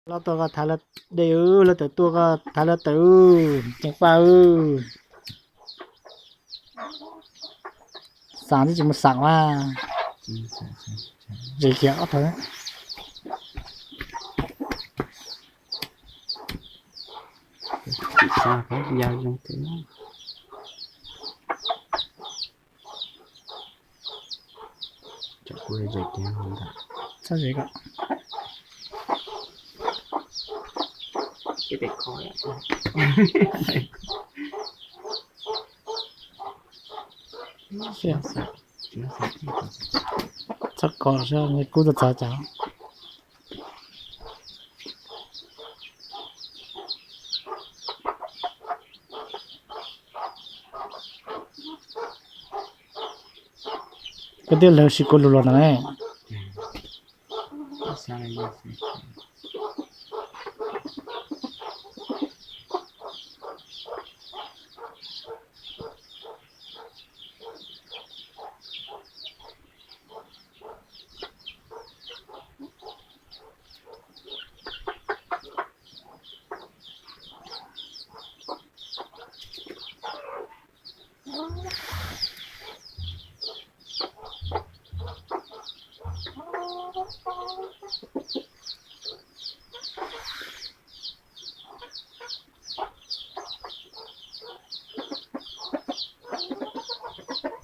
เราตัวก็ทาละเดือแล้วแต่ตัวก็ทาละตือจังฟ้าสารที่จะมาสั่งว่าสีเขียวเถอะ Chị sao cái giao trong cái chắc quê dịch nha không thật ใช่สิครับ cái đẹp coi ạ เสีย nó sạch สักก่อนใช่ไหมกูจะจ่ายจ้าก็เดี๋ยวเราสิกุลลนะเนี่ย sao đây nha